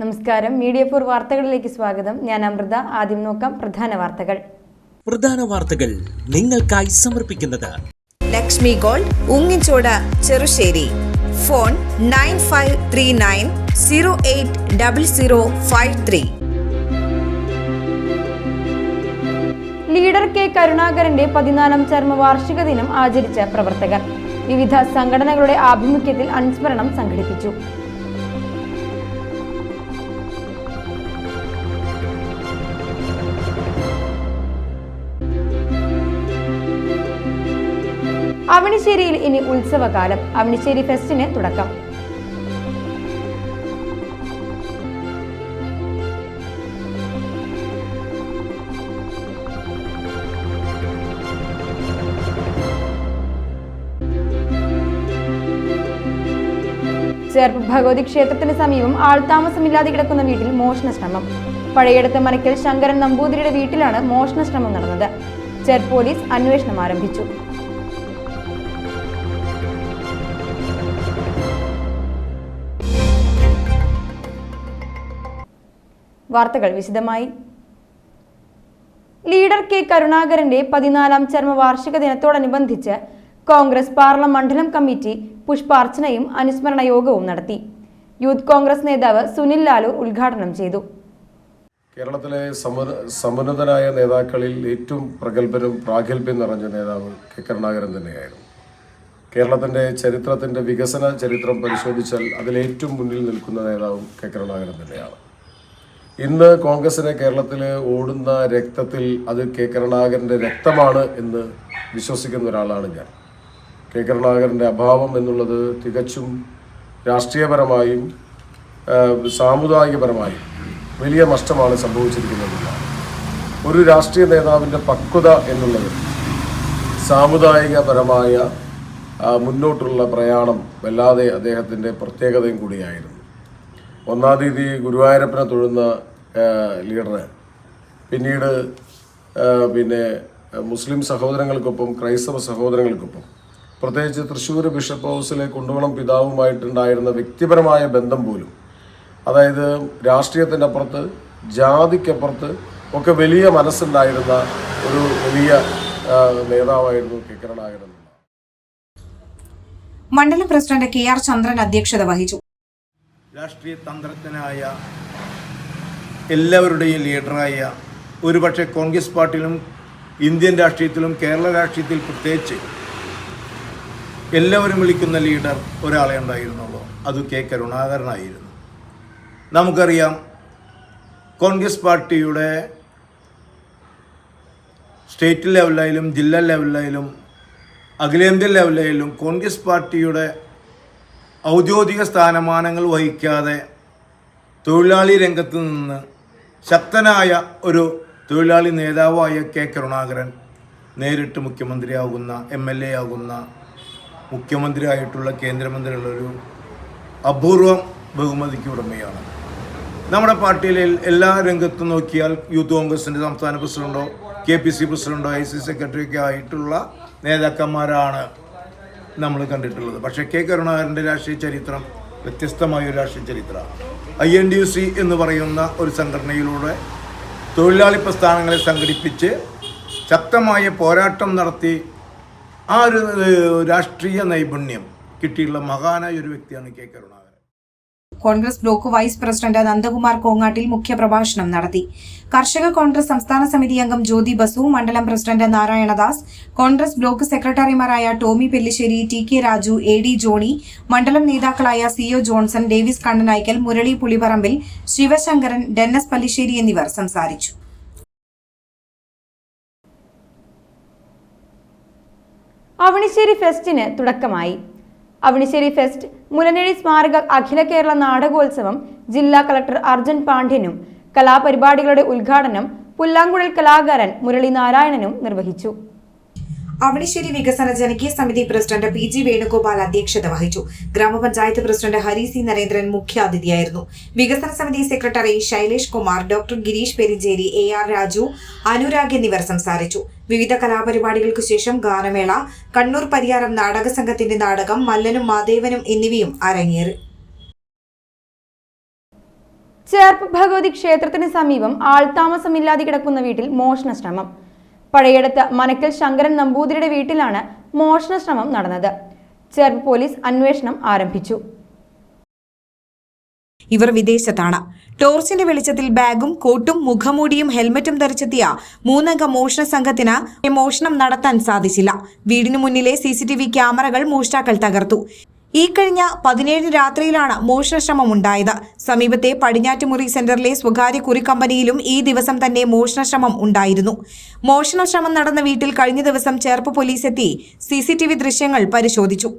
നമസ്കാരം. മീഡിയ 4 വാർത്തകളിലേക്ക് സ്വാഗതം. ഞാൻ അമൃത. ആദ്യം നോക്കാം പ്രധാന വാർത്തകൾ നിങ്ങൾക്കായി സമർപ്പിക്കുന്നത് Lakshmi gold, ഉങ്ങിച്ചോട്, Cherussery. Phone 9539080053. Leader K കരുണാകരന്റെ 14ാം ചരമവാർഷിക ദിനം ആചരിച്ച പ്രവർത്തകർ. വിവിധ സംഘടനകളുടെ ആഭിമുഖ്യത്തിൽ അനുസ്മരണം സംഘടിപ്പിച്ചു. അവണിശ്ശേരിയിൽ ഇനി ഉത്സവകാലം. അവണിശ്ശേരി ഫെസ്റ്റിന് തുടക്കം. ചേർപ്പ് ഭഗവതി ക്ഷേത്രത്തിന് സമീപം ആൾതാമസമില്ലാതെ കിടക്കുന്ന വീട്ടിൽ മോഷണ ശ്രമം. പഴയടത്ത് മനക്കൽ ശങ്കരൻ നമ്പൂതിരിയുടെ വീട്ടിലാണ് മോഷണ ശ്രമം നടന്നത്. ചേർപ്പ് പോലീസ് അന്വേഷണം ആരംഭിച്ചു. വാർത്തകൾ വിശദമായി. ലീഡർ കെ കരുണാകരന്റെ 14ാം ചരമവാർഷിക ദിനത്തോടനുബന്ധിച്ച് കോൺഗ്രസ് പാർലമെന്റ് മണ്ഡലം കമ്മിറ്റി പുഷ്പാർച്ചനയും അനുസ്മരണ യോഗവും നടത്തി. യൂത്ത് കോൺഗ്രസ് നേതാവ് സുനിൽ ലാലൂർ ഉദ്ഘാടനം ചെയ്തു. കേരളത്തിലെ സമുന്നതരായ നേതാക്കളിൽ ഏറ്റവും പ്രഗത്ഭനും പ്രാഗൽഭ്യം നിറഞ്ഞ നേതാവ് കെ കരുണാകരൻ തന്നെയായിരുന്നു. കേരളത്തിൻ്റെ ചരിത്രത്തിൻ്റെ വികസന ചരിത്രം പരിശോധിച്ചാൽ അതിലേറ്റവും മുന്നിൽ നിൽക്കുന്ന നേതാവും കെ കരുണാകരൻ തന്നെയാണ്. ഇന്ന് കോൺഗ്രസിനെ കേരളത്തിൽ ഓടുന്ന രക്തത്തിൽ അത് കെ കരുണാകരൻ്റെ രക്തമാണ് എന്ന് വിശ്വസിക്കുന്ന ഒരാളാണ് ഞാൻ. കെ കരുണാകരൻ്റെ അഭാവം എന്നുള്ളത് തികച്ചും രാഷ്ട്രീയപരമായും സാമുദായികപരമായും വലിയ നഷ്ടമാണ് സംഭവിച്ചിരിക്കുന്നത്. ഒരു രാഷ്ട്രീയ നേതാവിൻ്റെ പക്വത എന്നുള്ളത് സാമുദായികപരമായ മുന്നോട്ടുള്ള പ്രയാണം വല്ലാതെ അദ്ദേഹത്തിൻ്റെ പ്രത്യേകതയും കൂടിയായിരുന്നു. 1-ാം തീയതി ഗുരുവായൂരപ്പനെ തൊഴുന്ന ലീഡറ് പിന്നീട് മുസ്ലിം സഹോദരങ്ങൾക്കൊപ്പം ക്രൈസ്തവ സഹോദരങ്ങൾക്കൊപ്പം പ്രത്യേകിച്ച് തൃശ്ശൂർ ബിഷപ്പ് ഹൗസിലെ കുണ്ടോളം പിതാവുമായിട്ടുണ്ടായിരുന്ന വ്യക്തിപരമായ ബന്ധം പോലും, അതായത് രാഷ്ട്രീയത്തിൻ്റെ അപ്പുറത്ത് ജാതിക്കപ്പുറത്ത് ഒക്കെ വലിയ മനസ്സുണ്ടായിരുന്ന ഒരു വലിയ നേതാവായിരുന്നു കെ കരുണാകരൻ. മണ്ഡലം പ്രസിഡന്റ് KR ചന്ദ്രൻ അധ്യക്ഷത വഹിച്ചു. രാഷ്ട്രീയ തന്ത്രജ്ഞനായ എല്ലാവരുടെയും ലീഡറായ, ഒരുപക്ഷെ കോൺഗ്രസ് പാർട്ടിയിലും ഇന്ത്യൻ രാഷ്ട്രീയത്തിലും കേരള രാഷ്ട്രീയത്തിൽ പ്രത്യേകിച്ച് എല്ലാവരും വിളിക്കുന്ന ലീഡർ ഒരാളെ ഉണ്ടായിരുന്നുള്ളൂ, അത് കെ കരുണാകരനായിരുന്നു. നമുക്കറിയാം, കോൺഗ്രസ് പാർട്ടിയുടെ സ്റ്റേറ്റ് ലെവലിലും ജില്ലാ ലെവലിലും അഖിലേന്ത്യൻ ലെവലിലും കോൺഗ്രസ് പാർട്ടിയുടെ ഔദ്യോഗിക സ്ഥാനമാനങ്ങൾ വഹിക്കാതെ തൊഴിലാളി രംഗത്ത് നിന്ന് ശക്തനായ ഒരു തൊഴിലാളി നേതാവായ കെ കരുണാകരൻ നേരിട്ട് മുഖ്യമന്ത്രിയാകുന്ന, MLA ആകുന്ന, മുഖ്യമന്ത്രിയായിട്ടുള്ള കേന്ദ്രമന്ത്രിയുള്ളൊരു അപൂർവം ബഹുമതിക്ക് ഉടമയാണ്. നമ്മുടെ പാർട്ടിയിലെ എല്ലാ രംഗത്തും നോക്കിയാൽ യൂത്ത് കോൺഗ്രസിൻ്റെ സംസ്ഥാന പ്രസിഡന്റോ KPC പ്രസിഡന്റോ IC സെക്രട്ടറിയൊക്കെ ആയിട്ടുള്ള നേതാക്കന്മാരാണ് നമ്മൾ കണ്ടിട്ടുള്ളത്. പക്ഷേ കെ കരുണാകരൻ്റെ രാഷ്ട്രീയ ചരിത്രം വ്യത്യസ്തമായൊരു രാഷ്ട്രീയ ചരിത്രമാണ്. INDUC എന്ന് പറയുന്ന ഒരു സംഘടനയിലൂടെ തൊഴിലാളി പ്രസ്ഥാനങ്ങളെ സംഘടിപ്പിച്ച് ശക്തമായ പോരാട്ടം നടത്തി ആ ഒരു രാഷ്ട്രീയ നൈപുണ്യം കിട്ടിയുള്ള മഹാനായ ഒരു വ്യക്തിയാണ് K Karunakaran. Congress block vice president Nandakumar Kongattil മുഖ്യപ്രഭാഷണം നടത്തി. കർഷക കോൺഗ്രസ് സംസ്ഥാന സമിതി അംഗം ജ്യോതി ബസു, മണ്ഡലം പ്രസിഡന്റ് നാരായണദാസ്, കോൺഗ്രസ് ബ്ലോക്ക് സെക്രട്ടറിമാരായ ടോമി പെല്ലിശ്ശേരി, TK രാജു, AD ജോണി, മണ്ഡലം നേതാക്കളായ CO Johnson, Davis Kannanaikkal, Murali Pulipparambil, Sivasankaran, Dennis Pallissery എന്നിവർ സംസാരിച്ചു. അവണിശ്ശേരി ഫെസ്റ്റിന് തുടക്കമായി. അവണിശ്ശേരി ഫെസ്റ്റ് മുലനേഴി സ്മാരക അഖില കേരള നാടകോത്സവം ജില്ലാ കളക്ടർ അർജുൻ പാണ്ഡ്യനും കലാപരിപാടികളുടെ ഉദ്ഘാടനം പുല്ലാങ്കുഴൽ കലാകാരൻ മുരളി നാരായണനും നിർവഹിച്ചു. അവണിശ്ശേരി വികസന ജനകീയ സമിതി പ്രസിഡന്റ് PG വേണുഗോപാൽ അധ്യക്ഷത വഹിച്ചു. ഗ്രാമപഞ്ചായത്ത് പ്രസിഡന്റ് ഹരി C നരേന്ദ്രൻ മുഖ്യാതിഥിയായിരുന്നു. വികസന സമിതി secretary Shailesh Kumar, doctor Girish Perincheri, AR Raju, Anurag എന്നിവർ സംസാരിച്ചു. വിവിധ കലാപരിപാടികൾക്കു ശേഷം ഗാനമേള, കണ്ണൂർ പരിയാരം നാടക സംഘത്തിന്റെ നാടകം മല്ലനും മാദേവനും എന്നിവയും അരങ്ങേറി. ചേർപ്പ് ഭഗവതി ക്ഷേത്രത്തിന് സമീപം ആൾതാമസമില്ലാതെ കിടക്കുന്ന വീട്ടിൽ മോഷണ ശ്രമം. പഴയടത്ത് മനക്കൽ ശങ്കരൻ നമ്പൂതിരിയുടെ വീട്ടിലാണ് മോഷണ ശ്രമം നടന്നത്. ചേർപ്പ് പോലീസ് അന്വേഷണം ആരംഭിച്ചു. ഇവർ വിദേശത്താണ്. ടോർച്ചിന്റെ വെളിച്ചത്തിൽ ബാഗും കോട്ടും മുഖംമൂടിയും ഹെൽമറ്റും ധരിച്ചെത്തിയ 3 അംഗ മോഷണ സംഘത്തിന് മോഷണം നടത്താൻ സാധിച്ചില്ല. വീടിനു മുന്നിലെ CCTV ക്യാമറകൾ മോഷ്ടാക്കൾ തകർത്തു. ഈ കഴിഞ്ഞ 17 രാത്രിയിലാണ് മോഷണശ്രമം ഉണ്ടായത്. സമീപത്തെ പടിഞ്ഞാറ്റുമുറി സെന്ററിലെ സ്വകാര്യ കുറി കമ്പനിയിലും ഈ ദിവസം തന്നെ മോഷണശ്രമം ഉണ്ടായിരുന്നു. മോഷണശ്രമം നടന്ന വീട്ടിൽ കഴിഞ്ഞ ദിവസം ചേർപ്പ് പോലീസ് എത്തി CCTV ദൃശ്യങ്ങൾ പരിശോധിച്ചു.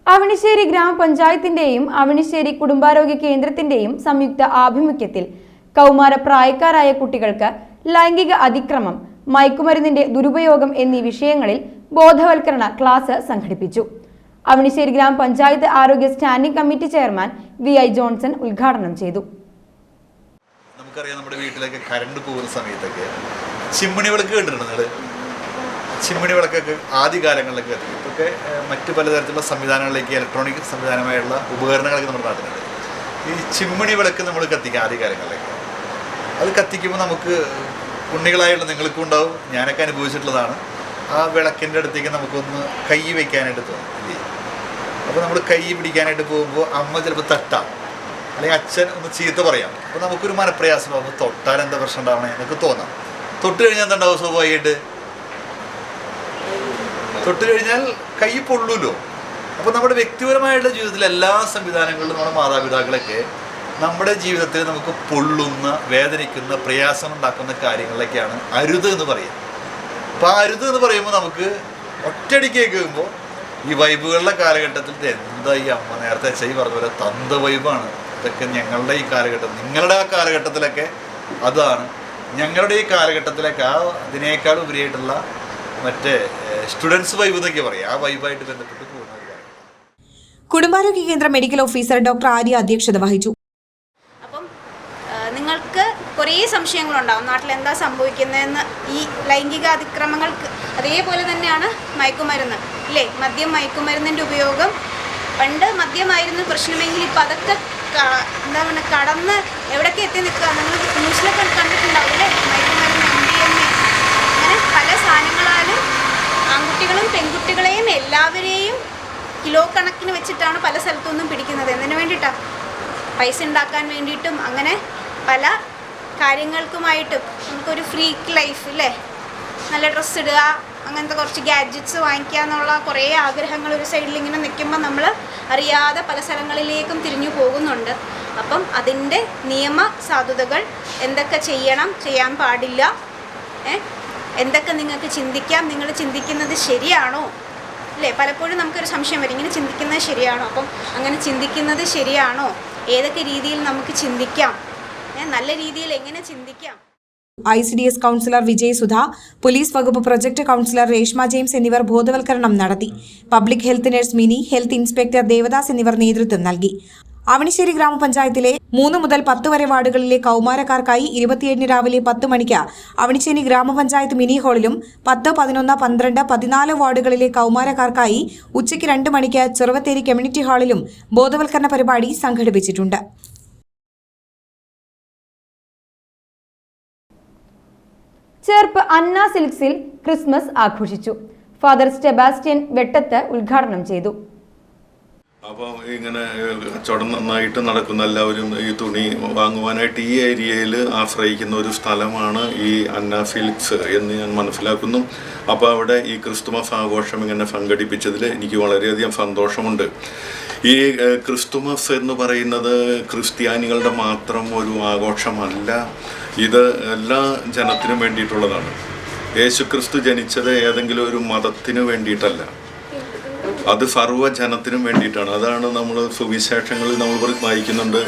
അവണിശ്ശേരി ഗ്രാമപഞ്ചായത്തിന്റെയും അവണിശ്ശേരി കുടുംബാരോഗ്യ കേന്ദ്രത്തിന്റെയും സംയുക്ത ആഭിമുഖ്യത്തിൽ കൗമാര പ്രായക്കാരായ കുട്ടികൾക്ക് ലൈംഗിക അതിക്രമം, മയക്കുമരുന്നിന്റെ ദുരുപയോഗം എന്നീ വിഷയങ്ങളിൽ ബോധവൽക്കരണ ക്ലാസ് സംഘടിപ്പിച്ചു. അവണിശ്ശേരി ഗ്രാമപഞ്ചായത്ത് ആരോഗ്യ standing committee chairman VI Johnson ഉദ്ഘാടനം ചെയ്തു. നമുക്കറിയാം, നമ്മുടെ വീട്ടിലൊക്കെ കറണ്ട് പോകുന്ന സമയത്തൊക്കെ ചിമ്മിണി വിളക്ക് കണ്ടിട്ടുണ്ട്. ചിമ്മിണി വിളക്കൊക്കെ ആദ്യകാലങ്ങളിലൊക്കെ എത്തിക്കും. ഇതൊക്കെ മറ്റ് പലതരത്തിലുള്ള സംവിധാനങ്ങളിലേക്ക് ഇലക്ട്രോണിക് സംവിധാനമായുള്ള ഉപകരണങ്ങളൊക്കെ നമ്മുടെ നാട്ടിലുണ്ട്. ഈ ചിമ്മിണി വിളക്ക് നമ്മൾ കത്തിക്കുക ആദ്യകാലങ്ങളിലൊക്കെ. അത് കത്തിക്കുമ്പോൾ നമുക്ക് ഉണ്ണികളായുള്ള നിങ്ങൾക്കും ഉണ്ടാവും, ഞാനൊക്കെ അനുഭവിച്ചിട്ടുള്ളതാണ്. ആ വിളക്കിൻ്റെ അടുത്തേക്ക് നമുക്കൊന്ന് കൈ വയ്ക്കാനായിട്ട് തോന്നും ഇല്ലേ? അപ്പോൾ നമ്മൾ കൈ പിടിക്കാനായിട്ട് പോകുമ്പോൾ അമ്മ ചിലപ്പോൾ തട്ടാം, അല്ലെങ്കിൽ അച്ഛൻ ഒന്ന് ചീത്ത പറയാം. അപ്പോൾ നമുക്കൊരു മനപ്രയാസമാകും, തൊട്ടാൽ എന്താ പ്രശ്നം ഉണ്ടാവണേ എന്നൊക്കെ തോന്നാം. തൊട്ട് കഴിഞ്ഞാൽ എന്താ ഉണ്ടാവും? സ്വാഭാവികമായിട്ട് തൊട്ട് കഴിഞ്ഞാൽ കൈ പൊള്ളൂല്ലോ. അപ്പോൾ നമ്മുടെ വ്യക്തിപരമായിട്ടുള്ള ജീവിതത്തിലെ എല്ലാ സംവിധാനങ്ങളിലും നമ്മുടെ മാതാപിതാക്കളൊക്കെ നമ്മുടെ ജീവിതത്തിൽ നമുക്ക് പൊള്ളുന്ന, വേദനിക്കുന്ന, പ്രയാസം ഉണ്ടാക്കുന്ന കാര്യങ്ങളിലൊക്കെയാണ് അരുത് എന്ന് പറയുക. അപ്പോൾ ആ അരുത് എന്ന് പറയുമ്പോൾ നമുക്ക് ഒറ്റയടിക്ക് കേൾക്കുമ്പോൾ ഈ വൈബുകളുടെ കാലഘട്ടത്തിൽ എന്താ ഈ അമ്മ നേരത്തെ പറഞ്ഞ പോലെ തന്ത വൈബാണ് ഇതൊക്കെ ഞങ്ങളുടെ ഈ കാലഘട്ടം. നിങ്ങളുടെ ആ കാലഘട്ടത്തിലൊക്കെ അതാണ്, ഞങ്ങളുടെ ഈ കാലഘട്ടത്തിലൊക്കെ അതിനേക്കാൾ ഉപരിയായിട്ടുള്ള മറ്റേ സ്റ്റുഡൻസ് വൈബ് എന്നൊക്കെ പറയാം. ആ വൈബായിട്ട് ബന്ധപ്പെട്ട് പോകുന്ന ഒരു കാര്യം. കുടുംബാരോഗ്യ കേന്ദ്ര മെഡിക്കൽ ഓഫീസർ ഡോക്ടർ ആര്യ അധ്യക്ഷത വഹിച്ചു. അപ്പം നിങ്ങൾക്ക് കുറേ സംശയങ്ങളുണ്ടാവും, നാട്ടിൽ എന്താ സംഭവിക്കുന്നതെന്ന്. ഈ ലൈംഗിക അതിക്രമങ്ങൾക്ക് അതേപോലെ തന്നെയാണ് മയക്കുമരുന്ന് ഇല്ലേ? മയക്കുമരുന്നിൻ്റെ ഉപയോഗം പണ്ട് മദ്യമായിരുന്നു പ്രശ്നമെങ്കിൽ ഇപ്പം അതൊക്കെ എന്താ പറയുക, കടന്ന് എവിടേക്ക് എത്തി നിൽക്കുക. നിങ്ങൾ ന്യൂസിലൊക്കെ കണ്ടിട്ടുണ്ടാവും അല്ലേ? മയക്കുമരുന്ന്, MDMA, അങ്ങനെ പല സാധനങ്ങളാലും ആൺകുട്ടികളും പെൺകുട്ടികളെയും എല്ലാവരെയും കിലോ കണക്കിന് വെച്ചിട്ടാണ് പല സ്ഥലത്തുനിന്നും പിടിക്കുന്നത്. എന്തിനു വേണ്ടിയിട്ടാണ്? പൈസ ഉണ്ടാക്കാൻ വേണ്ടിയിട്ടും അങ്ങനെ പല കാര്യങ്ങൾക്കുമായിട്ടും. നമുക്കൊരു ഫ്രീക്ക് ലൈഫ് ഇല്ലേ, നല്ല ഡ്രസ്സ് ഇടുക, അങ്ങനത്തെ കുറച്ച് ഗാഡ്ജറ്റ്സ് വാങ്ങിക്കുക എന്നുള്ള കുറേ ആഗ്രഹങ്ങൾ ഒരു സൈഡിൽ ഇങ്ങനെ നിൽക്കുമ്പോൾ നമ്മൾ അറിയാതെ പല സ്ഥലങ്ങളിലേക്കും തിരിഞ്ഞു പോകുന്നുണ്ട്. അപ്പം അതിൻ്റെ നിയമ സാധുതകൾ എന്തൊക്കെ ചെയ്യണം, ചെയ്യാൻ പാടില്ല, എന്തൊക്കെ നിങ്ങൾക്ക് ചിന്തിക്കാം, നിങ്ങൾ ചിന്തിക്കുന്നത് ശരിയാണോ അല്ലേ? പലപ്പോഴും നമുക്കൊരു സംശയം വരും, ഇങ്ങനെ ചിന്തിക്കുന്നത് ശരിയാണോ? അപ്പം അങ്ങനെ ചിന്തിക്കുന്നത് ശരിയാണോ? ഏതൊക്കെ രീതിയിൽ നമുക്ക് ചിന്തിക്കാം, നല്ല രീതിയിൽ എങ്ങനെ ചിന്തിക്കാം? ICDS counsellor Vijay Sudha, police വകുപ്പ് പ്രൊജക്ട് കൗൺസിലർ രേഷ്മ ജെയിംസ് എന്നിവർ ബോധവൽക്കരണം നടത്തി. Public health nurse Mini, health inspector Devadas എന്നിവർ നേതൃത്വം നൽകി. അവണിശ്ശേരി ഗ്രാമപഞ്ചായത്തിലെ 3 മുതൽ 10 വരെ വാർഡുകളിലെ കൗമാരക്കാർക്കായി 27 രാവിലെ 10 മണിക്ക് അവണിശ്ശേരി ഗ്രാമപഞ്ചായത്ത് മിനി ഹാളിലും 10, 11, 12, 14 വാർഡുകളിലെ കൗമാരക്കാർക്കായി ഉച്ചയ്ക്ക് 2 മണിക്ക് ചെറുവത്തേരി കമ്മ്യൂണിറ്റി ഹാളിലും ബോധവൽക്കരണ പരിപാടി സംഘടിപ്പിച്ചിട്ടുണ്ട്. ചേർപ്പ് അന്ന സിൽക്സിൽ ക്രിസ്മസ് ആഘോഷിച്ചു. ഫാദർ സെബാസ്റ്റ്യൻ വെട്ടത്ത് ഉദ്ഘാടനം ചെയ്തു. അപ്പോൾ ഇങ്ങനെ കച്ചവടം നന്നായിട്ട് നടക്കുന്ന എല്ലാവരും ഈ തുണി വാങ്ങുവാനായിട്ട് ഈ ഏരിയയിൽ ആശ്രയിക്കുന്ന ഒരു സ്ഥലമാണ് ഈ അന്ന സിൽക്സ് എന്ന് ഞാൻ മനസ്സിലാക്കുന്നു. അപ്പോൾ അവിടെ ഈ ക്രിസ്തുമസ് ആഘോഷം ഇങ്ങനെ സംഘടിപ്പിച്ചതിൽ എനിക്ക് വളരെയധികം സന്തോഷമുണ്ട്. ഈ ക്രിസ്തുമസ് എന്ന് പറയുന്നത് ക്രിസ്ത്യാനികളുടെ മാത്രം ഒരു ആഘോഷമല്ല, ഇത് എല്ലാ ജനത്തിനും വേണ്ടിയിട്ടുള്ളതാണ്. യേശുക്രിസ്തു ജനിച്ചത് ഏതെങ്കിലും ഒരു മതത്തിന് വേണ്ടിയിട്ടല്ല. അത് സർവ്വജനത്തിനും വേണ്ടിയിട്ടാണ്. അതാണ് നമ്മൾ സുവിശേഷങ്ങളിൽ നമ്മൾ വായിക്കുന്നുണ്ട്.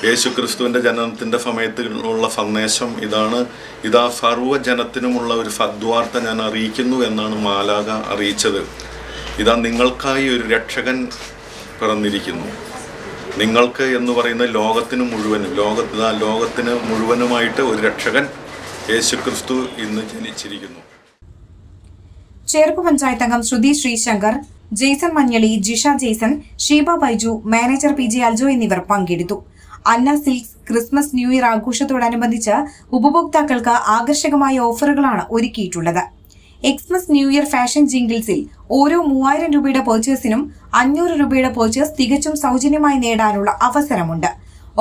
യേശുക്രിസ്തുവിൻ്റെ ജനനത്തിൻ്റെ സമയത്ത് ഉള്ള സന്ദേശം ഇതാണ്. ഇതാ സർവ്വജനത്തിനുമുള്ള ഒരു സദ്വാർത്ത ഞാൻ അറിയിക്കുന്നു എന്നാണ് മാലാഖ അറിയിച്ചത്. ഇതാ നിങ്ങൾക്കായി ഒരു രക്ഷകൻ പിറന്നിരിക്കുന്നു. നിങ്ങൾക്ക് എന്ന് പറയുന്ന ലോകത്തിന് മുഴുവനും ലോകത്തിന് മുഴുവനുമായിട്ട് ഒരു രക്ഷകൻ യേശുക്രിസ്തു ഇന്ന് ജനിച്ചിരിക്കുന്നു. ചേർപ്പ് പഞ്ചായത്ത് അംഗം ശ്രുതി ശ്രീശങ്കർ, ജെയ്സൺ മഞ്ഞളി, ജിഷ ജെയ്സൺ, ഷീബ ബൈജു, മാനേജർ PG അൽജോ എന്നിവർ പങ്കെടുത്തു. Anna silks Christmas new year ആഘോഷത്തോടനുബന്ധിച്ച് ഉപഭോക്താക്കൾക്ക് ആകർഷകമായ ഓഫറുകളാണ് ഒരുക്കിയിട്ടുള്ളത്. എക്സ്മസ് ന്യൂ ഇയർ ഫാഷൻ ജിംഗിൾസിൽ ഓരോ 3000 രൂപയുടെ പർച്ചേസിനും 500 രൂപയുടെ പർച്ചേസ് തികച്ചും സൗജന്യമായി നേടാനുള്ള അവസരമുണ്ട്.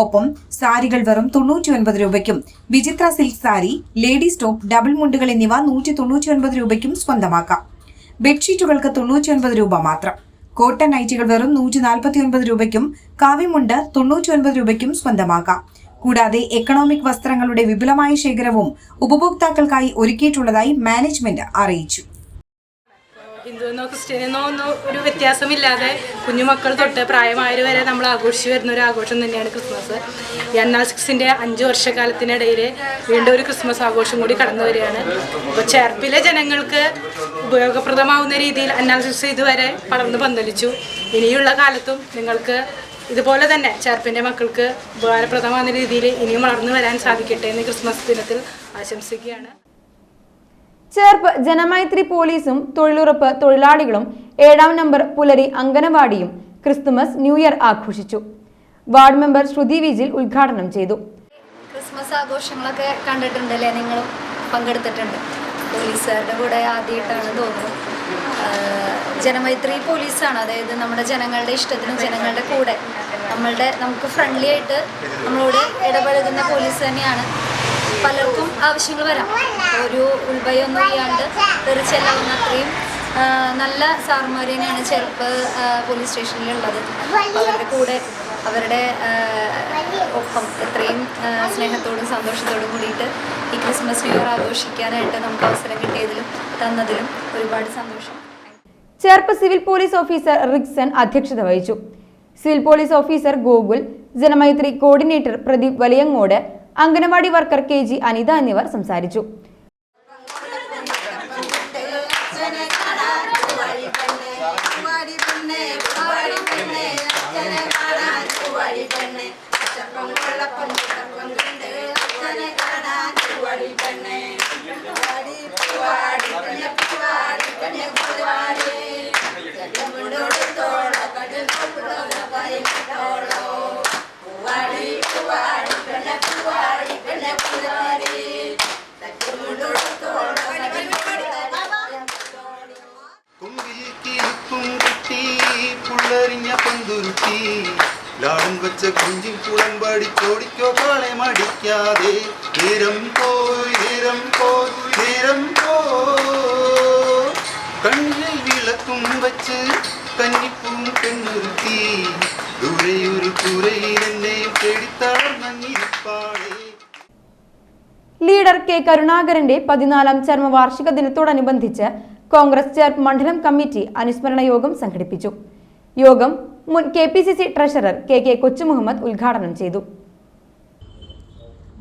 ഒപ്പം സാരികൾ വെറും 99 രൂപയ്ക്കും, Vichitra silk sari, ladies top, double മുണ്ടുകൾ എന്നിവ 199 രൂപയ്ക്കും സ്വന്തമാക്കാം. ബെഡ്ഷീറ്റുകൾക്ക് 99 രൂപ മാത്രം. കോട്ടൺ നൈറ്റികൾ വെറും 149 രൂപയ്ക്കും, കാവിമുണ്ട് 99 രൂപയ്ക്കും സ്വന്തമാക്കാം. കൂടാതെ എക്കണോമിക് വസ്ത്രങ്ങളുടെ വിപുലമായ ശേഖരവും ഉപഭോക്താക്കൾക്കായി ഒരുക്കിയിട്ടുള്ളതായി മാനേജ്മെന്റ് അറിയിച്ചു. ഹിന്ദുവെന്നോ ക്രിസ്ത്യനെന്നോ ഒന്നും ഒരു വ്യത്യാസമില്ലാതെ കുഞ്ഞുമക്കൾ തൊട്ട് പ്രായമായവർ വരെ നമ്മൾ ആഘോഷിച്ചു വരുന്ന ഒരു ആഘോഷം തന്നെയാണ് ക്രിസ്മസ്. ഈ അന്ന സിൽക്സിൻ്റെ 5 വർഷക്കാലത്തിനിടയിൽ വീണ്ടും ഒരു ക്രിസ്മസ് ആഘോഷം കൂടി കടന്നു വരികയാണ്. അപ്പോൾ ചേർപ്പിലെ ജനങ്ങൾക്ക് ഉപയോഗപ്രദമാവുന്ന രീതിയിൽ അന്ന സിൽക്സ് ഇതുവരെ പടർന്നു പന്തലിച്ചു. ഇനിയുള്ള കാലത്തും നിങ്ങൾക്ക് ഇതുപോലെ തന്നെ ചേർപ്പിൻ്റെ മക്കൾക്ക് ഉപകാരപ്രദമാകുന്ന രീതിയിൽ ഇനിയും വളർന്നു വരാൻ സാധിക്കട്ടെ എന്ന് ക്രിസ്മസ് ദിനത്തിൽ ആശംസിക്കുകയാണ്. ചേർപ്പ് ജനമൈത്രി പോലീസും തൊഴിലുറപ്പ് തൊഴിലാളികളും 7ാം നമ്പർ പുലരി അംഗനവാടിയും ക്രിസ്തുമസ് ന്യൂ ഇയർ ആഘോഷിച്ചു. വാർഡ് മെമ്പർ ശ്രുതി വിജിൽ ഉദ്ഘാടനം ചെയ്തു. ക്രിസ്മസ് ആഘോഷങ്ങളൊക്കെ കണ്ടിട്ടുണ്ടല്ലേ, നിങ്ങളും പങ്കെടുത്തിട്ടുണ്ട്. പോലീസുകാരുടെ കൂടെ ആദ്യമായിട്ടാണ് തോന്നുന്നു. ജനമൈത്രി പോലീസാണ്, അതായത് നമ്മുടെ ജനങ്ങളുടെ ഇഷ്ടത്തിനും ജനങ്ങളുടെ കൂടെ നമുക്ക് ഫ്രണ്ട്ലി ആയിട്ട് നമ്മളോട് ഇടപഴകുന്ന പോലീസ് തന്നെയാണ്. പലർക്കും ആവശ്യങ്ങൾ വരാം, ഒരു ഉൾഭയമൊന്നും ഇല്ലാണ്ട് തെറിച്ചെല്ലാവുന്ന അത്രയും നല്ല സാർമാർ തന്നെയാണ് ചേർപ്പ് പോലീസ് സ്റ്റേഷനിലുള്ളത്. അവരുടെ കൂടെ അവരുടെ ഒപ്പം എത്രയും സ്നേഹത്തോടും സന്തോഷത്തോടും കൂടിയിട്ട് ഈ ക്രിസ്മസ് ന്യൂ ഇയർ ആഘോഷിക്കാനായിട്ട് നമുക്ക് അവസരം കിട്ടിയതിലും തന്നതിലും ഒരുപാട് സന്തോഷം. Cherpu civil police officer Rixon അധ്യക്ഷത വഹിച്ചു. Civil police officer Gokul, Janamaithri coordinator Pradeep Valiyangod, anganwadi worker KG Anitha എന്നിവർ സംസാരിച്ചു. ലാടും വെച്ച കുഞ്ചിൻ പുളമ്പടി ചോടിക്കോ കാളെ മടിക്കാതെ നേരം പോയി കണ്ണിൽ വിളക്കും വെച്ച് കന്നിപ്പൂം പെണ്ണുരുത്തി ദൂരെയൊരു കൂരയിൽ എന്നെയും തേടിത്തളർന്നിരിപ്പാളേ. ലീഡർ K കരുണാകരന്റെ 14ാം ചരമവാർഷിക ദിനത്തോടനുബന്ധിച്ച് കോൺഗ്രസ് ചേർപ്പ് മണ്ഡലം കമ്മിറ്റി അനുസ്മരണ യോഗം സംഘടിപ്പിച്ചു. യോഗം മുൻ KPCC ട്രഷറർ KK കൊച്ചുമുഹമ്മദ് ഉദ്ഘാടനം ചെയ്തു.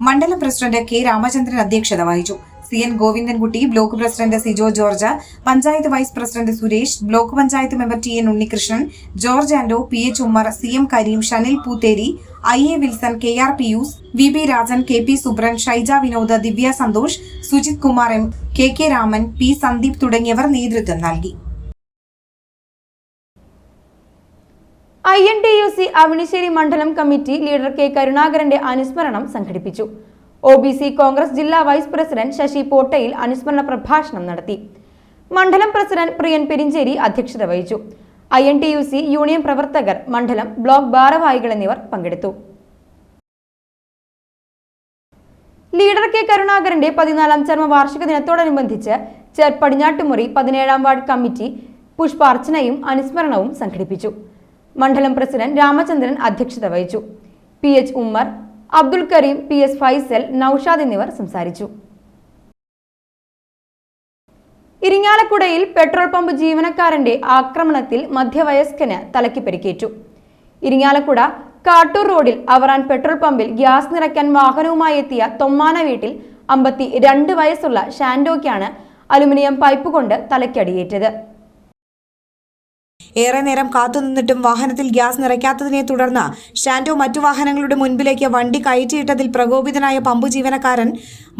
മണ്ഡലം പ്രസിഡന്റ് K രാമചന്ദ്രൻ അധ്യക്ഷത വഹിച്ചു. CN Govindankutty, block president Sijo George, panchayat vice president Suresh, block panchayat member TN Unnikrishnan, George Ando, PH Ummer, CM Kareem, Shanil Poothery, IA Wilson, KR Pius, VB Rajan, KP Subran, Shaija Vinod, Divya Santhosh, Sujith Kumar M, KK Raman, P Sandeep തുടങ്ങിയവർ നേതൃത്വം നൽകി. INTUC അവണിശ്ശേരി മണ്ഡലം കമ്മിറ്റി ലീഡർ K കരുണാകരന്റെ അനുസ്മരണം സംഘടിപ്പിച്ചു. OBC കോൺഗ്രസ് ജില്ലാ വൈസ് പ്രസിഡന്റ് ശശി പോട്ടയിൽ അനുസ്മരണ പ്രഭാഷണം നടത്തി. മണ്ഡലം പ്രസിഡന്റ് പ്രിയൻ പെരിഞ്ചേരി അധ്യക്ഷത വഹിച്ചു. INTUC യൂണിയൻ പ്രവർത്തകർ, മണ്ഡലം ബ്ലോക്ക് ഭാരവാഹികൾ എന്നിവർ പങ്കെടുത്തു. ലീഡർ K കരുണാകരന്റെ 14ാം ചരമവാർഷിക ദിനത്തോടനുബന്ധിച്ച് ചേർപ്പ് പടിഞ്ഞാട്ടുമുറി 17ാം വാർഡ് കമ്മിറ്റി പുഷ്പാർച്ചനയും അനുസ്മരണവും സംഘടിപ്പിച്ചു. മണ്ഡലം പ്രസിഡന്റ് രാമചന്ദ്രൻ അധ്യക്ഷത വഹിച്ചു. PH ഉമ്മർ, അബ്ദുൽ കരീം, PS ഫൈസൽ, നൌഷാദ് എന്നിവർ സംസാരിച്ചു. ഇരിങ്ങാലക്കുടയിൽ പെട്രോൾ പമ്പ് ജീവനക്കാരന്റെ ആക്രമണത്തിൽ മധ്യവയസ്കന് തലയ്ക്ക് പരിക്കേറ്റു. ഇരിങ്ങാലക്കുട കാട്ടൂർ റോഡിൽ അവറാൻ പെട്രോൾ പമ്പിൽ ഗ്യാസ് നിറയ്ക്കാൻ വാഹനവുമായി എത്തിയ തൊമ്മാന വീട്ടിൽ 52 വയസ്സുള്ള ഷാൻഡോയ്ക്കാണ് അലുമിനിയം പൈപ്പ് കൊണ്ട് തലയ്ക്കടിയേറ്റത്. ഏറെ നേരം കാത്തുനിന്നിട്ടും വാഹനത്തിൽ ഗ്യാസ് നിറയ്ക്കാത്തതിനെ തുടർന്ന് ഷാൻഡോ മറ്റു വാഹനങ്ങളുടെ മുൻപിലേക്ക് വണ്ടി കയറ്റിയിട്ടതിൽ പ്രകോപിതനായ പമ്പ് ജീവനക്കാരൻ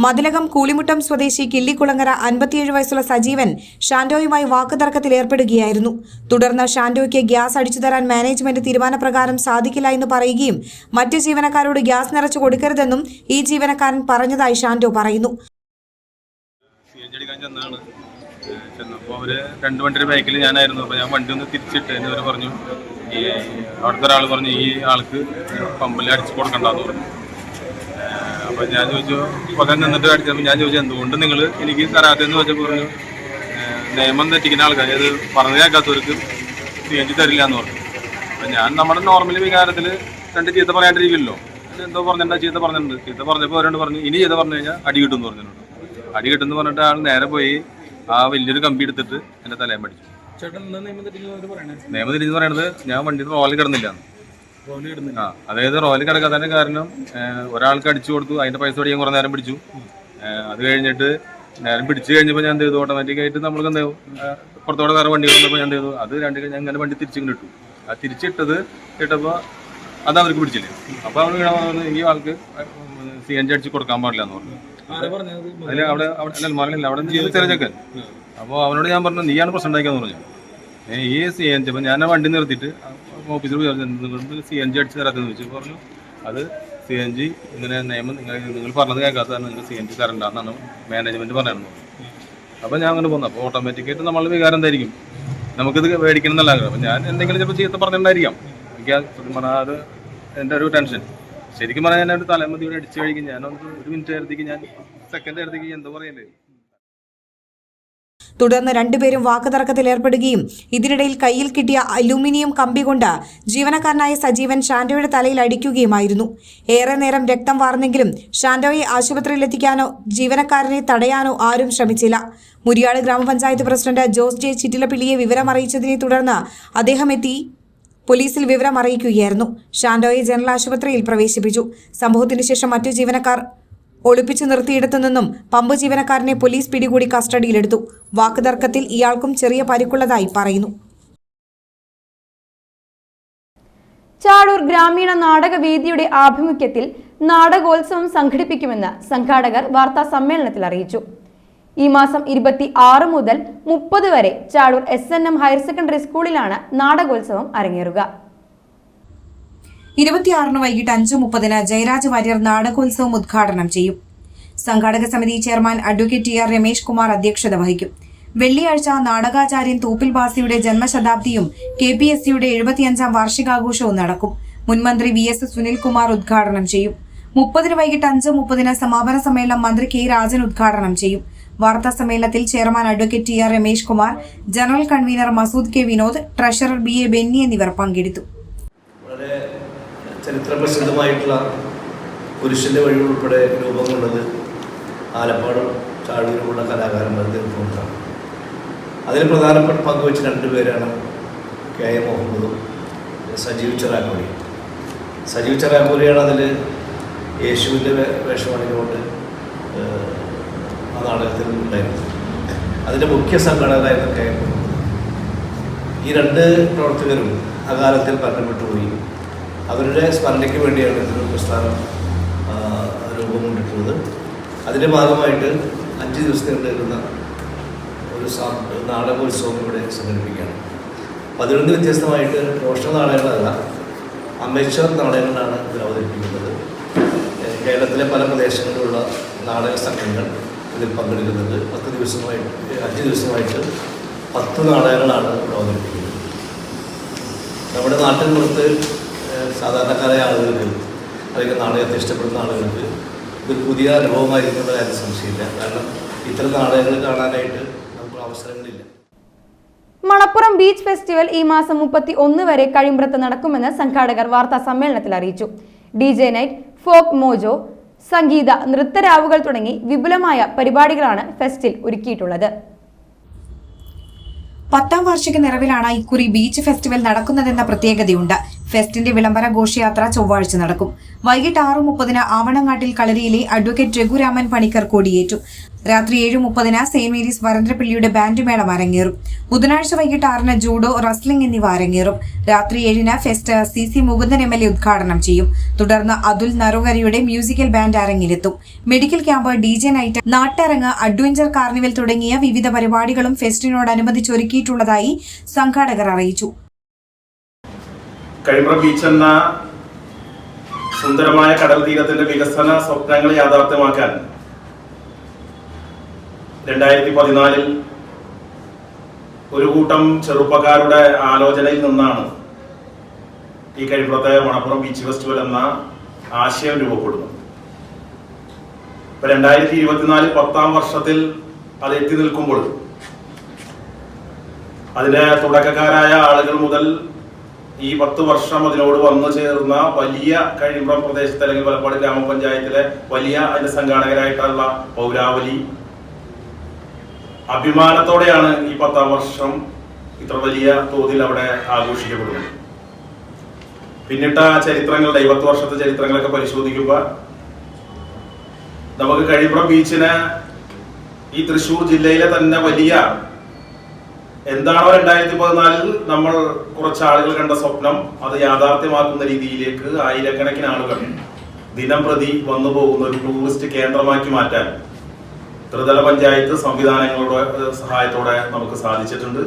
മതിലകം കൂളിമുട്ടം സ്വദേശി കിള്ളിക്കുളങ്ങര 57 വയസ്സുള്ള സജീവൻ ഷാൻഡോയുമായി വാക്കുതർക്കത്തിൽ ഏർപ്പെടുകയായിരുന്നു. തുടർന്ന് ഷാൻഡോയ്ക്ക് ഗ്യാസ് അടിച്ചു തരാൻ മാനേജ്മെന്റ് തീരുമാനപ്രകാരം സാധിക്കില്ല എന്ന് പറയുകയും മറ്റ് ജീവനക്കാരോട് ഗ്യാസ് നിറച്ചു കൊടുക്കരുതെന്നും ഈ ജീവനക്കാരൻ പറഞ്ഞതായി ഷാൻഡോ പറയുന്നു. ചെന്നപ്പോൾ അവർ 2 വണ്ടിയുടെ ബാക്കിൽ ഞാനായിരുന്നു. അപ്പോൾ ഞാൻ വണ്ടി ഒന്ന് തിരിച്ചിട്ട് എന്നിവർ പറഞ്ഞു, ഈ അവിടുത്തെ ഒരാൾ പറഞ്ഞു ഈ ആൾക്ക് പമ്പിൽ അടിച്ചു കൊടുക്കണ്ടെന്ന് പറഞ്ഞു. അപ്പോൾ ഞാൻ ചോദിച്ചു പകരം നിന്നിട്ട് അടിച്ചപ്പോൾ ഞാൻ ചോദിച്ചു എന്തുകൊണ്ട് നിങ്ങൾ എനിക്ക് തരാത്തെന്ന് വെച്ചപ്പോൾ പറഞ്ഞു നിയമം തെറ്റിക്കുന്ന ആൾക്കാർ അത് പറഞ്ഞു കേൾക്കാത്തവർക്ക് CNG തരില്ല എന്ന് പറഞ്ഞു. അപ്പം ഞാൻ നമ്മുടെ നോർമൽ വികാരത്തിൽ 2 ചീത്ത പറയാണ്ടിരിക്കില്ലല്ലോ, എന്തോ പറഞ്ഞിട്ടുണ്ടോ ചീത്ത പറഞ്ഞിട്ടുണ്ട്. ചീത്ത പറഞ്ഞപ്പോൾ അവരോട് പറഞ്ഞു ഇനി ചീത്ത പറഞ്ഞു കഴിഞ്ഞാൽ അടി കിട്ടുമെന്ന് പറഞ്ഞിട്ടുണ്ട്. അടി കിട്ടുമെന്ന് പറഞ്ഞിട്ട് ആൾ നേരെ പോയി ആ വലിയൊരു കമ്പി എടുത്തിട്ട് എൻ്റെ തലയും പഠിച്ചു. നിയമം തിരിഞ്ഞെന്ന് പറയണത് ഞാൻ വണ്ടിയിൽ റോലിൽ കിടന്നില്ല. അതായത് റോലിൽ കിടക്കാത്തതിൻ്റെ കാരണം ഒരാൾക്ക് അടിച്ചു കൊടുത്തു, അതിൻ്റെ പൈസ പഠിക്കാൻ കുറേ നേരം പിടിച്ചു. അത് കഴിഞ്ഞിട്ട് നേരം പിടിച്ചു കഴിഞ്ഞപ്പോൾ ഞാൻ എന്ത് ചെയ്തു, ഓട്ടോമാറ്റിക്കായിട്ട് നമ്മൾക്ക് എന്ത് ചെയ്തു പുറത്തോടെ വേറെ വണ്ടി വന്നപ്പോൾ ഞാൻ എന്ത് ചെയ്തു, അത് ഞാൻ അങ്ങനെ വണ്ടി തിരിച്ചിങ്ങനെ ഇട്ടു. ആ തിരിച്ചിട്ടത് ഇട്ടപ്പോൾ അത് അവർക്ക് പിടിച്ചില്ല. അപ്പോൾ അവർ ഈ ആൾക്ക് CNG അടിച്ച് കൊടുക്കാൻ പാടില്ല എന്ന് പറഞ്ഞു. അതിൽ അവിടെ മറന്നില്ല, അവിടെ ചെറിയ. അപ്പോൾ അവനോട് ഞാൻ പറഞ്ഞു നീയാണ് പ്രശ്നം ഉണ്ടാക്കിയെന്ന് പറഞ്ഞു. ഈ CNG അപ്പം ഞാൻ വണ്ടി നിർത്തിയിട്ട് ഓഫീസിൽ പോയി CNG അടിച്ച് തരാത്തെന്ന് ചോദിച്ചു. പറഞ്ഞു അത് CNG ഇങ്ങനെ നിയമം നിങ്ങൾ പറഞ്ഞത് കേൾക്കാത്തതാണ്, നിങ്ങൾ CNG തരണ്ടെന്നാണ് മാനേജ്മെൻറ്റ് പറഞ്ഞിരുന്നു. അപ്പോൾ ഞാൻ അങ്ങനെ പോകുന്നു. അപ്പോൾ ഓട്ടോമാറ്റിക്കായിട്ട് നമ്മൾ വികാരം എന്തായിരിക്കും, നമുക്കിത് മേടിക്കണം എന്നല്ല ആഗ്രഹം. അപ്പം ഞാൻ എന്തെങ്കിലും ചിലപ്പോൾ ചീത്ത പറഞ്ഞിട്ടുണ്ടായിരിക്കാം. എനിക്ക് അത് എൻ്റെ ഒരു ടെൻഷൻ. ശരിക്കും പറഞ്ഞാൽ ഞാൻ ഒരു തലമതിയോടെ അടിച്ചു കഴിക്കും. ഞാൻ 1 മിനിറ്റ് നേരത്തേക്ക് ഞാൻ സെക്കൻഡ് നേരത്തേക്ക് എന്താ പറയണ്ടേ. തുടർന്ന് രണ്ടുപേരും വാക്കുതർക്കത്തിൽ ഏർപ്പെടുകയും ഇതിനിടയിൽ കയ്യിൽ കിട്ടിയ അലൂമിനിയം കമ്പി കൊണ്ട് ജീവനക്കാരനായ സജീവൻ ഷാൻഡോയുടെ തലയിൽ അടിക്കുകയുമായിരുന്നു. ഏറെ നേരം രക്തം വാർന്നെങ്കിലും ഷാൻഡോയെ ആശുപത്രിയിലെത്തിക്കാനോ ജീവനക്കാരനെ തടയാനോ ആരും ശ്രമിച്ചില്ല. മുരിയാട് ഗ്രാമപഞ്ചായത്ത് പ്രസിഡന്റ് ജോസ് ജെ ചിറ്റിലപ്പിള്ളിയെ വിവരം അറിയിച്ചതിനെ തുടർന്ന് അദ്ദേഹം എത്തി പോലീസിൽ വിവരം അറിയിക്കുകയായിരുന്നു. ഷാൻഡോയെ ജനറൽ ആശുപത്രിയിൽ പ്രവേശിപ്പിച്ചു. സംഭവത്തിന് ശേഷം മറ്റു ജീവനക്കാർ ഒളിപ്പിച്ചു നിർത്തിയിടത്തു നിന്നും പമ്പ് ജീവനക്കാരനെ പോലീസ് പിടികൂടി കസ്റ്റഡിയിലെടുത്തു. വാക്കുതർക്കത്തിൽ ഇയാൾക്കും ചെറിയ പരിക്കുള്ളതായി പറയുന്നു. ചാടൂർ ഗ്രാമീണ നാടകവേദിയുടെ ആഭിമുഖ്യത്തിൽ നാടകോത്സവം സംഘടിപ്പിക്കുമെന്ന് സംഘാടകർ വാർത്താ സമ്മേളനത്തിൽ അറിയിച്ചു. ഈ മാസം 26 മുതൽ 30 വരെ ചാടൂർ SNM ഹയർ സെക്കൻഡറി സ്കൂളിലാണ് നാടകോത്സവം അരങ്ങേറുക. 26 വൈകിട്ട് 5:30 ജയരാജ് വാര്യർ നാടകോത്സവം ഉദ്ഘാടനം ചെയ്യും. സംഘാടക സമിതി chairman advocate TR Ramesh Kumar അധ്യക്ഷത വഹിക്കും. വെള്ളിയാഴ്ച നാടകാചാര്യൻ തൂപ്പിൽ ബാസിയുടെ ജന്മശതാബ്ദിയും KPSCയുടെ 75ാം വാർഷികാഘോഷവും നടക്കും. മുൻമന്ത്രി VS സുനിൽകുമാർ ഉദ്ഘാടനം ചെയ്യും. 30 വൈകിട്ട് 5:30 സമാപന സമ്മേളനം മന്ത്രി K രാജൻ ഉദ്ഘാടനം ചെയ്യും. വാർത്താ സമ്മേളനത്തിൽ chairman advocate TR Ramesh Kumar, general convener Masood K Vinod, treasurer BA Benny എന്നിവർ പങ്കെടുത്തു. വളരെ ചരിത്രപ്രസിദ്ധമായിട്ടുള്ള പുരുഷന്റെ വഴി ഉൾപ്പെടെ രൂപം കൊണ്ടത് ആലപ്പാടും ചാടൂരുമുള്ള കലാകാരന്മാർ തീർത്തുകൊണ്ടാണ്. അതിൽ പ്രധാനപ്പെട്ട പങ്കുവെച്ച 2 പേരാണ് KM മുഹമ്മദും സജീവ് ചെറാക്കോലി. സജീവ് ചെറാക്കോലിയാണ് അതിൽ യേശുവിൻ്റെ വേഷമണിഞ്ഞുകൊണ്ട് ആ നാടകത്തിൽ ഉണ്ടായിരുന്നത്. അതിൻ്റെ മുഖ്യ സംഘടകരായിരുന്നു KM മുഹമ്മദ്. ഈ 2 പ്രവർത്തകരും അകാലത്തിൽ മരണപ്പെട്ടുപോയി. അവരുടെ സ്മരണയ്ക്ക് വേണ്ടിയാണ് ഇതൊരു പ്രസ്ഥാനം രൂപം കൊണ്ടിട്ടുള്ളത്. അതിൻ്റെ ഭാഗമായിട്ട് 5 ദിവസത്തെ ഉണ്ടായിരുന്ന ഒരു നാടകോത്സവം ഇവിടെ സംഘടിപ്പിക്കുകയാണ്. 11 വ്യത്യസ്തമായിട്ട് പ്രൊഫഷണൽ നാടകങ്ങളല്ല, അമേച്ചർ നാടകങ്ങളാണ് ഇതിൽ അവതരിപ്പിക്കുന്നത്. കേരളത്തിലെ പല പ്രദേശങ്ങളിലുള്ള നാടക സംഘങ്ങൾ ഇതിൽ പങ്കെടുക്കുന്നുണ്ട്. 5 ദിവസമായിട്ട് 10 നാടകങ്ങളാണ് ഇവിടെ അവതരിപ്പിക്കുന്നത്. നമ്മുടെ നാട്ടിൻ പുറത്ത് സാധാരണക്കാരായ ആളുകൾക്ക് അല്ലെങ്കിൽ നാടകത്തെ ഇഷ്ടപ്പെടുന്ന ആളുകൾക്ക് ഇതൊരു പുതിയ അനുഭവമായിരിക്കുന്ന കാര്യം സംശയമില്ല. കാരണം ഇത്തരം നാടകങ്ങൾ കാണാനായിട്ട് നമുക്ക് അവസരങ്ങളില്ല. മണപ്പുറം ബീച്ച് ഫെസ്റ്റിവൽ ഈ മാസം 31 വരെ കഴിമ്പ്രത്ത് നടക്കുമെന്ന് സംഘാടകർ വാർത്താ സമ്മേളനത്തിൽ അറിയിച്ചു. DJ നൈറ്റ്, ഫോക്ക് മോജോ, സംഗീത, നൃത്തരാവുകൾ തുടങ്ങി വിപുലമായ പരിപാടികളാണ് ഫെസ്റ്റിൽ ഒരുക്കിയിട്ടുള്ളത്. 10ാം വാർഷിക നിറവിലാണ് ഇക്കുറി ബീച്ച് ഫെസ്റ്റിവൽ നടക്കുന്നതെന്ന പ്രത്യേകതയുണ്ട്. ഫെസ്റ്റിന്റെ വിളംബര ഘോഷയാത്ര ചൊവ്വാഴ്ച നടക്കും. വൈകിട്ട് 6:30 ആവണങ്ങാട്ടിൽ കളരിയിലെ അഡ്വക്കേറ്റ് രഘുരാമൻ പണിക്കർ കൊടിയേറ്റും. രാത്രി 7:30 സെന്റ് മേരീസ് വരന്തരപ്പള്ളിയുടെ ബാൻഡ് മേളം അരങ്ങേറും. ബുധനാഴ്ച വൈകിട്ട് 6 ജൂഡോ, റസ്ലിംഗ് എന്നിവ അരങ്ങേറും. രാത്രി 7 ഫെസ്റ്റ് CC മുകുന്ദൻ MLA ഉദ്ഘാടനം ചെയ്യും. തുടർന്ന് അതുൽ നറുകരയുടെ മ്യൂസിക്കൽ ബാൻഡ് അരങ്ങിലെത്തും. മെഡിക്കൽ ക്യാമ്പ്, DJ നൈറ്റ്, നാട്ടരങ്ങ്, അഡ്വഞ്ചർ കാർണിവൽ തുടങ്ങിയ വിവിധ പരിപാടികളും ഫെസ്റ്റിനോടനുബന്ധിച്ച് ഒരുക്കിയിട്ടുള്ളതായി സംഘാടകർ അറിയിച്ചു. കഴിമ്പ്രം ബീച്ച് എന്ന സുന്ദരമായ കടൽ തീരത്തിന്റെ വികസന സ്വപ്നങ്ങൾ യാഥാർത്ഥ്യമാക്കാൻ 2014 ഒരു കൂട്ടം ചെറുപ്പക്കാരുടെ ആലോചനയിൽ നിന്നാണ് ഈ കഴിമ്പ്രത്തെ മണപ്പുറം ബീച്ച് ഫെസ്റ്റിവൽ എന്ന ആശയം രൂപപ്പെടുന്നത്. 2024 10ാം വർഷത്തിൽ അത് എത്തി നിൽക്കുമ്പോൾ അതിന്റെ തുടക്കക്കാരായ ആളുകൾ മുതൽ ഈ 10 വർഷം അതിനോട് വന്നു ചേർന്ന വലിയ കഴിമ്പ്രം പ്രദേശത്ത് അല്ലെങ്കിൽ വലപ്പാട് ഗ്രാമപഞ്ചായത്തിലെ വലിയ അതിന്റെ സംഘാടകരായിട്ടുള്ള പൗരാവലി അഭിമാനത്തോടെയാണ് ഈ 10ാം വർഷം ഇത്ര വലിയ തോതിൽ അവിടെ ആഘോഷിക്കപ്പെടുന്നത്. പിന്നിട്ട ചരിത്രങ്ങളുടെ 20 വർഷത്തെ ചരിത്രങ്ങളൊക്കെ പരിശോധിക്കുമ്പോൾ നമുക്ക് കഴിമ്പ്രം ബീച്ചിനെ ഈ തൃശ്ശൂർ ജില്ലയിലെ തന്നെ വലിയ എന്താണോ 2014 നമ്മൾ കുറച്ച് ആളുകൾ കണ്ട സ്വപ്നം അത് യാഥാർത്ഥ്യമാക്കുന്ന രീതിയിലേക്ക് ആയിരക്കണക്കിന് ആളുകൾ ദിനം പ്രതി വന്നു പോകുന്ന ഒരു ടൂറിസ്റ്റ് കേന്ദ്രമാക്കി മാറ്റാൻ ത്രിതല പഞ്ചായത്ത് സംവിധാനങ്ങളുടെ സഹായത്തോടെ നമുക്ക് സാധിച്ചിട്ടുണ്ട്.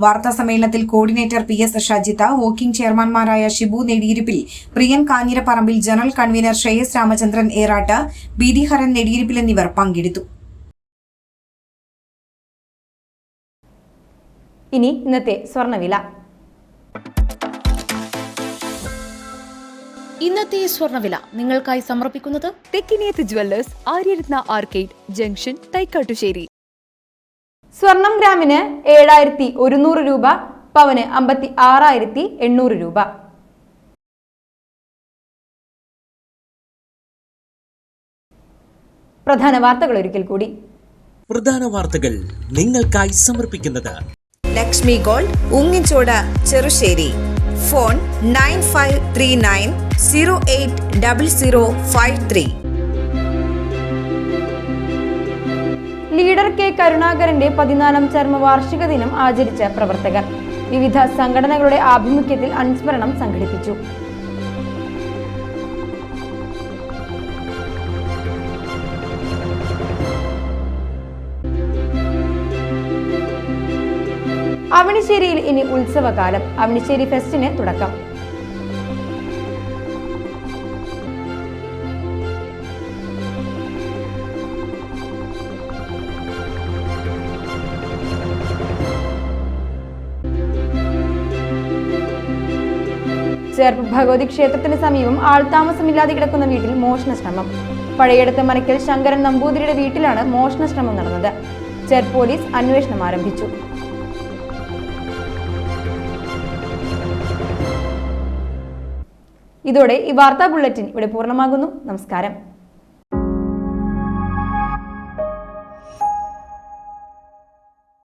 വാർത്താ സമ്മേളനത്തിൽ കോർഡിനേറ്റർ PS ഷജിത, വോക്കിംഗ് ചെയർമാൻമാരായ Shibu Nediyirippil, Priyan Kanjirapparambil, general convener Sreyas Ramachandran Erattu, BD Haran Nediyirippil എന്നിവർ പങ്കെടുത്തു. ഇനി ഇന്നത്തെ സ്വർണ്ണവില. ഇന്നത്തെ സ്വർണ്ണവില നിങ്ങൾക്കായി സമർപ്പിക്കുന്നത് Thekkiniyath jewellers, Aryarathna arcade junction, Thaikkattussery. സ്വർണം ഗ്രാമിന് 7100 രൂപ, പവന് 56,800 രൂപ. പ്രധാന വാർത്തകൾ ഒരിക്കൽ കൂടി. പ്രധാന വാർത്തകൾ നിങ്ങൾക്കായി സമർപ്പിക്കുന്നത് Lakshmi gold, ഉങ്ങിച്ചോട്, Cherussery. Phone 9539080053. Leader K കരുണാകരന്റെ 14ാം ചരമവാർഷിക ദിനം ആചരിച്ച പ്രവർത്തകർ. വിവിധ സംഘടനകളുടെ ആഭിമുഖ്യത്തിൽ അനുസ്മരണം സംഘടിപ്പിച്ചു. അവണിശ്ശേരിയിൽ ഇനി ഉത്സവകാലം. അവണിശ്ശേരി ഫെസ്റ്റിന് തുടക്കം. ചേർപ്പ് ഭഗവതി ക്ഷേത്രത്തിന് സമീപം ആൾതാമസമില്ലാതെ കിടക്കുന്ന വീട്ടിൽ മോഷണശ്രമം. പഴയടത്ത് മനക്കൽ ശങ്കരൻ നമ്പൂതിരിയുടെ വീട്ടിലാണ് മോഷണശ്രമം നടന്നത്. ചേർപ്പ് പോലീസ് അന്വേഷണം ആരംഭിച്ചു. ഇതോടെ ഈ വാർത്താ ബുള്ളറ്റിൻ ഇവിടെ പൂർണ്ണമാകുന്നു. നമസ്കാരം.